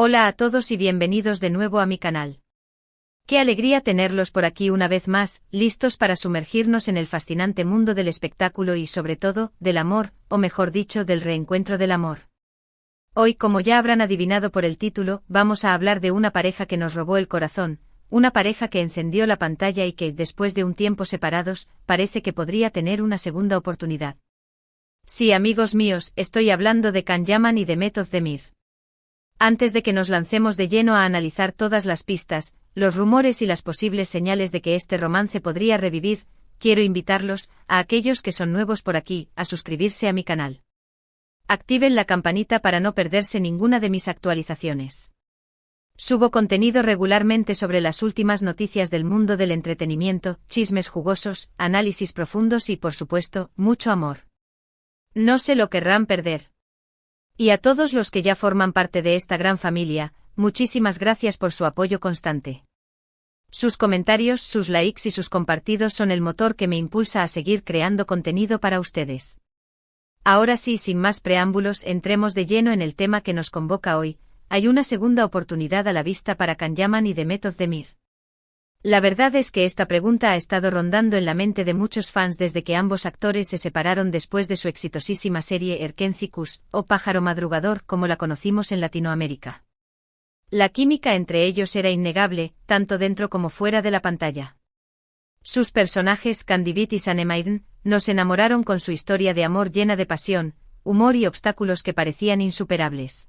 Hola a todos y bienvenidos de nuevo a mi canal. Qué alegría tenerlos por aquí una vez más, listos para sumergirnos en el fascinante mundo del espectáculo y sobre todo, del amor, o mejor dicho, del reencuentro del amor. Hoy, como ya habrán adivinado por el título, vamos a hablar de una pareja que nos robó el corazón, una pareja que encendió la pantalla y que, después de un tiempo separados, parece que podría tener una segunda oportunidad. Sí, amigos míos, estoy hablando de Can Yaman y Demet Özdemir. Antes de que nos lancemos de lleno a analizar todas las pistas, los rumores y las posibles señales de que este romance podría revivir, quiero invitarlos, a aquellos que son nuevos por aquí, a suscribirse a mi canal. Activen la campanita para no perderse ninguna de mis actualizaciones. Subo contenido regularmente sobre las últimas noticias del mundo del entretenimiento, chismes jugosos, análisis profundos y, por supuesto, mucho amor. No se lo querrán perder. Y a todos los que ya forman parte de esta gran familia, muchísimas gracias por su apoyo constante. Sus comentarios, sus likes y sus compartidos son el motor que me impulsa a seguir creando contenido para ustedes. Ahora sí, sin más preámbulos, entremos de lleno en el tema que nos convoca hoy. Hay una segunda oportunidad a la vista para Can Yaman y Demet Özdemir. La verdad es que esta pregunta ha estado rondando en la mente de muchos fans desde que ambos actores se separaron después de su exitosísima serie Erkenzikuş, o Pájaro Madrugador como la conocimos en Latinoamérica. La química entre ellos era innegable, tanto dentro como fuera de la pantalla. Sus personajes, Candibit y Sanemaiden, nos enamoraron con su historia de amor llena de pasión, humor y obstáculos que parecían insuperables.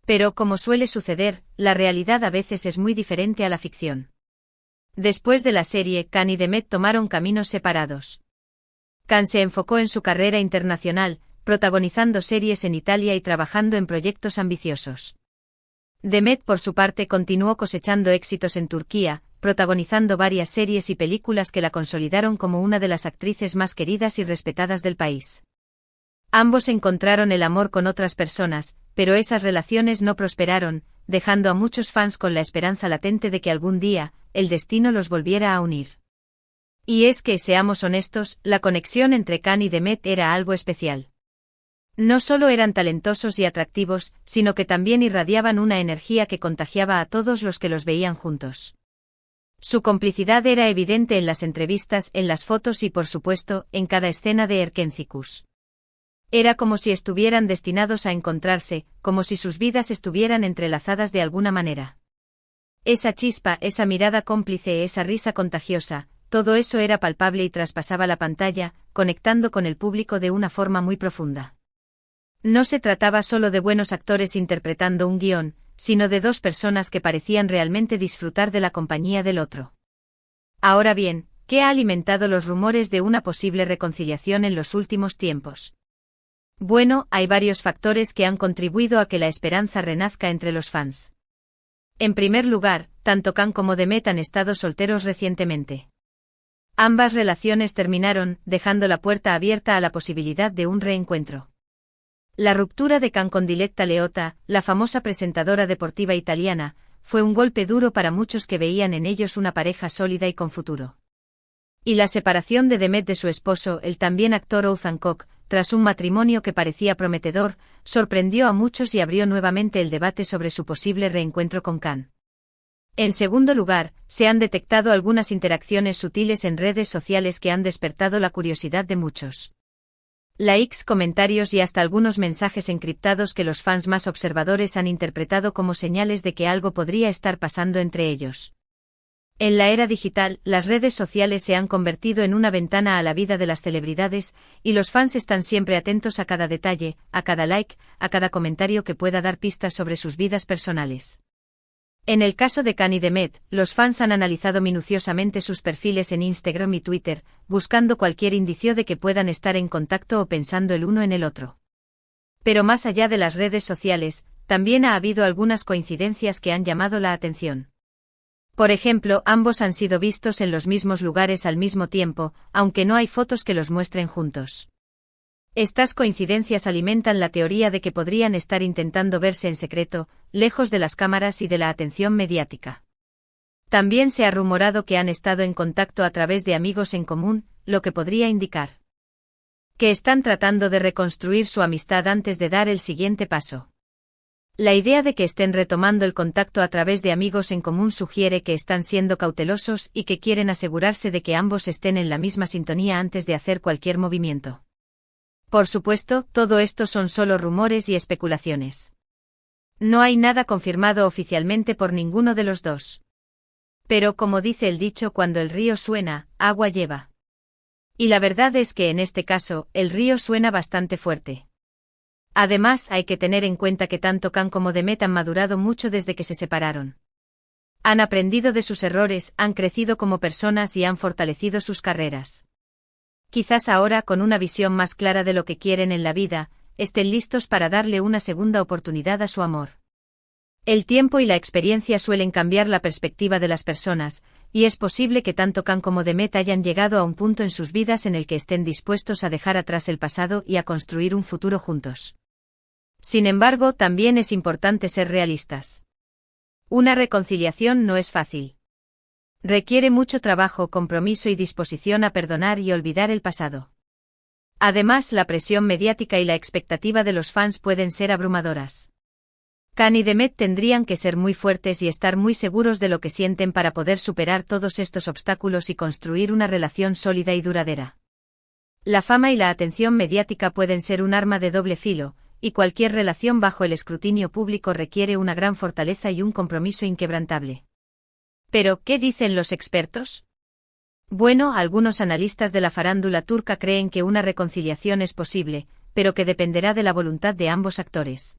Pero, como suele suceder, la realidad a veces es muy diferente a la ficción. Después de la serie, Can y Demet tomaron caminos separados. Can se enfocó en su carrera internacional, protagonizando series en Italia y trabajando en proyectos ambiciosos. Demet, por su parte, continuó cosechando éxitos en Turquía, protagonizando varias series y películas que la consolidaron como una de las actrices más queridas y respetadas del país. Ambos encontraron el amor con otras personas, pero esas relaciones no prosperaron, dejando a muchos fans con la esperanza latente de que algún día, el destino los volviera a unir. Y es que, seamos honestos, la conexión entre Can y Demet era algo especial. No solo eran talentosos y atractivos, sino que también irradiaban una energía que contagiaba a todos los que los veían juntos. Su complicidad era evidente en las entrevistas, en las fotos y, por supuesto, en cada escena de Erkenzikuş. Era como si estuvieran destinados a encontrarse, como si sus vidas estuvieran entrelazadas de alguna manera. Esa chispa, esa mirada cómplice, esa risa contagiosa, todo eso era palpable y traspasaba la pantalla, conectando con el público de una forma muy profunda. No se trataba solo de buenos actores interpretando un guión, sino de dos personas que parecían realmente disfrutar de la compañía del otro. Ahora bien, ¿qué ha alimentado los rumores de una posible reconciliación en los últimos tiempos? Bueno, hay varios factores que han contribuido a que la esperanza renazca entre los fans. En primer lugar, tanto Can como Demet han estado solteros recientemente. Ambas relaciones terminaron, dejando la puerta abierta a la posibilidad de un reencuentro. La ruptura de Can con Diletta Leotta, la famosa presentadora deportiva italiana, fue un golpe duro para muchos que veían en ellos una pareja sólida y con futuro. Y la separación de Demet de su esposo, el también actor Ozan Koç, tras un matrimonio que parecía prometedor, sorprendió a muchos y abrió nuevamente el debate sobre su posible reencuentro con Can. En segundo lugar, se han detectado algunas interacciones sutiles en redes sociales que han despertado la curiosidad de muchos. Likes, comentarios y hasta algunos mensajes encriptados que los fans más observadores han interpretado como señales de que algo podría estar pasando entre ellos. En la era digital, las redes sociales se han convertido en una ventana a la vida de las celebridades, y los fans están siempre atentos a cada detalle, a cada like, a cada comentario que pueda dar pistas sobre sus vidas personales. En el caso de Can y Demet, los fans han analizado minuciosamente sus perfiles en Instagram y Twitter, buscando cualquier indicio de que puedan estar en contacto o pensando el uno en el otro. Pero más allá de las redes sociales, también ha habido algunas coincidencias que han llamado la atención. Por ejemplo, ambos han sido vistos en los mismos lugares al mismo tiempo, aunque no hay fotos que los muestren juntos. Estas coincidencias alimentan la teoría de que podrían estar intentando verse en secreto, lejos de las cámaras y de la atención mediática. También se ha rumorado que han estado en contacto a través de amigos en común, lo que podría indicar que están tratando de reconstruir su amistad antes de dar el siguiente paso. La idea de que estén retomando el contacto a través de amigos en común sugiere que están siendo cautelosos y que quieren asegurarse de que ambos estén en la misma sintonía antes de hacer cualquier movimiento. Por supuesto, todo esto son solo rumores y especulaciones. No hay nada confirmado oficialmente por ninguno de los dos. Pero como dice el dicho, cuando el río suena, agua lleva. Y la verdad es que en este caso, el río suena bastante fuerte. Además, hay que tener en cuenta que tanto Khan como Demet han madurado mucho desde que se separaron. Han aprendido de sus errores, han crecido como personas y han fortalecido sus carreras. Quizás ahora, con una visión más clara de lo que quieren en la vida, estén listos para darle una segunda oportunidad a su amor. El tiempo y la experiencia suelen cambiar la perspectiva de las personas, y es posible que tanto Khan como Demet hayan llegado a un punto en sus vidas en el que estén dispuestos a dejar atrás el pasado y a construir un futuro juntos. Sin embargo, también es importante ser realistas. Una reconciliación no es fácil. Requiere mucho trabajo, compromiso y disposición a perdonar y olvidar el pasado. Además, la presión mediática y la expectativa de los fans pueden ser abrumadoras. Khan y Demet tendrían que ser muy fuertes y estar muy seguros de lo que sienten para poder superar todos estos obstáculos y construir una relación sólida y duradera. La fama y la atención mediática pueden ser un arma de doble filo, y cualquier relación bajo el escrutinio público requiere una gran fortaleza y un compromiso inquebrantable. ¿Pero qué dicen los expertos? Bueno, algunos analistas de la farándula turca creen que una reconciliación es posible, pero que dependerá de la voluntad de ambos actores.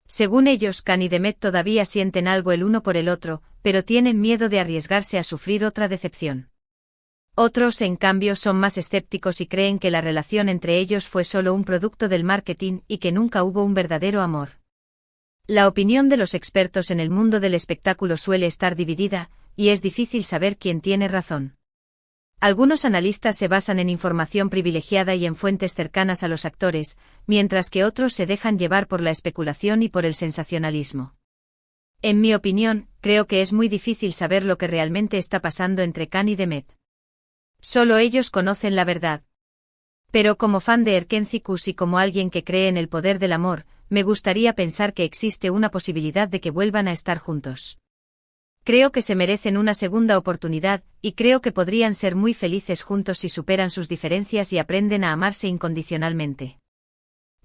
Según ellos, Khan y Demet todavía sienten algo el uno por el otro, pero tienen miedo de arriesgarse a sufrir otra decepción. Otros, en cambio, son más escépticos y creen que la relación entre ellos fue solo un producto del marketing y que nunca hubo un verdadero amor. La opinión de los expertos en el mundo del espectáculo suele estar dividida, y es difícil saber quién tiene razón. Algunos analistas se basan en información privilegiada y en fuentes cercanas a los actores, mientras que otros se dejan llevar por la especulación y por el sensacionalismo. En mi opinión, creo que es muy difícil saber lo que realmente está pasando entre Khan y Demet. Solo ellos conocen la verdad. Pero como fan de Erkencikus y como alguien que cree en el poder del amor, me gustaría pensar que existe una posibilidad de que vuelvan a estar juntos. Creo que se merecen una segunda oportunidad, y creo que podrían ser muy felices juntos si superan sus diferencias y aprenden a amarse incondicionalmente.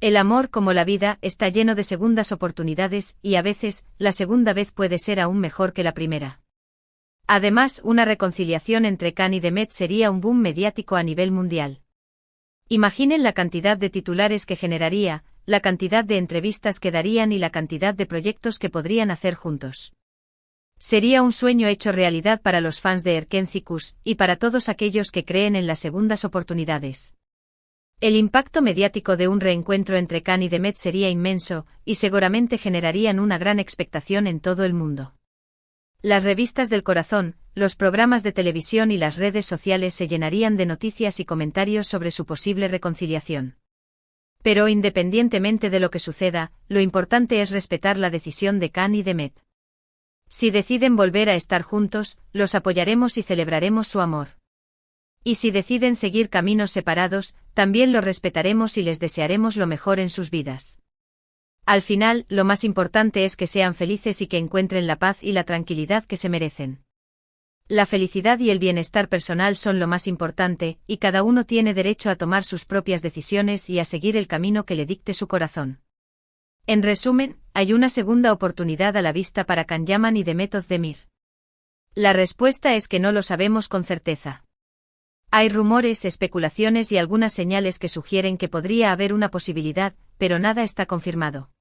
El amor, como la vida, está lleno de segundas oportunidades, y a veces, la segunda vez puede ser aún mejor que la primera. Además, una reconciliación entre Khan y Demet sería un boom mediático a nivel mundial. Imaginen la cantidad de titulares que generaría, la cantidad de entrevistas que darían y la cantidad de proyectos que podrían hacer juntos. Sería un sueño hecho realidad para los fans de Erkencikus, y para todos aquellos que creen en las segundas oportunidades. El impacto mediático de un reencuentro entre Khan y Demet sería inmenso, y seguramente generarían una gran expectación en todo el mundo. Las revistas del corazón, los programas de televisión y las redes sociales se llenarían de noticias y comentarios sobre su posible reconciliación. Pero independientemente de lo que suceda, lo importante es respetar la decisión de Khan y Demet. Si deciden volver a estar juntos, los apoyaremos y celebraremos su amor. Y si deciden seguir caminos separados, también lo respetaremos y les desearemos lo mejor en sus vidas. Al final, lo más importante es que sean felices y que encuentren la paz y la tranquilidad que se merecen. La felicidad y el bienestar personal son lo más importante, y cada uno tiene derecho a tomar sus propias decisiones y a seguir el camino que le dicte su corazón. En resumen, hay una segunda oportunidad a la vista para Khan Yaman y Demet Özdemir. La respuesta es que no lo sabemos con certeza. Hay rumores, especulaciones y algunas señales que sugieren que podría haber una posibilidad, pero nada está confirmado.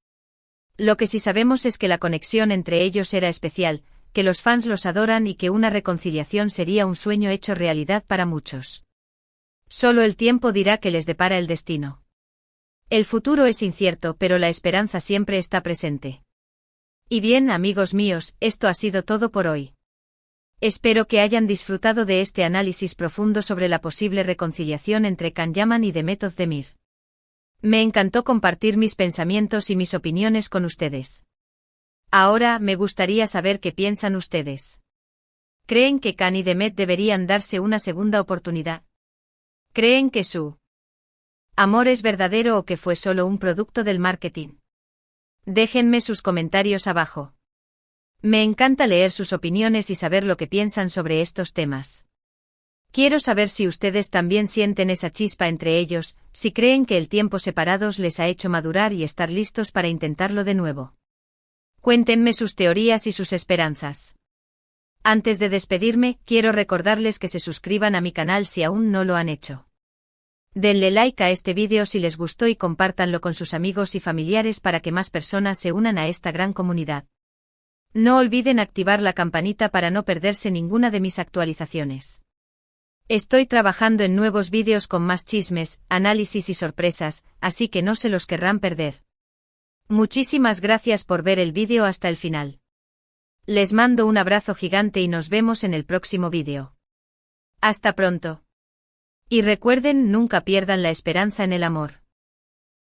Lo que sí sabemos es que la conexión entre ellos era especial, que los fans los adoran y que una reconciliación sería un sueño hecho realidad para muchos. Solo el tiempo dirá qué les depara el destino. El futuro es incierto, pero la esperanza siempre está presente. Y bien, amigos míos, esto ha sido todo por hoy. Espero que hayan disfrutado de este análisis profundo sobre la posible reconciliación entre Khan Yaman y Demet Özdemir. Me encantó compartir mis pensamientos y mis opiniones con ustedes. Ahora, me gustaría saber qué piensan ustedes. ¿Creen que Khan y Demet deberían darse una segunda oportunidad? ¿Creen que su amor es verdadero o que fue solo un producto del marketing? Déjenme sus comentarios abajo. Me encanta leer sus opiniones y saber lo que piensan sobre estos temas. Quiero saber si ustedes también sienten esa chispa entre ellos, si creen que el tiempo separados les ha hecho madurar y estar listos para intentarlo de nuevo. Cuéntenme sus teorías y sus esperanzas. Antes de despedirme, quiero recordarles que se suscriban a mi canal si aún no lo han hecho. Denle like a este vídeo si les gustó y compártanlo con sus amigos y familiares para que más personas se unan a esta gran comunidad. No olviden activar la campanita para no perderse ninguna de mis actualizaciones. Estoy trabajando en nuevos vídeos con más chismes, análisis y sorpresas, así que no se los querrán perder. Muchísimas gracias por ver el vídeo hasta el final. Les mando un abrazo gigante y nos vemos en el próximo vídeo. Hasta pronto. Y recuerden, nunca pierdan la esperanza en el amor.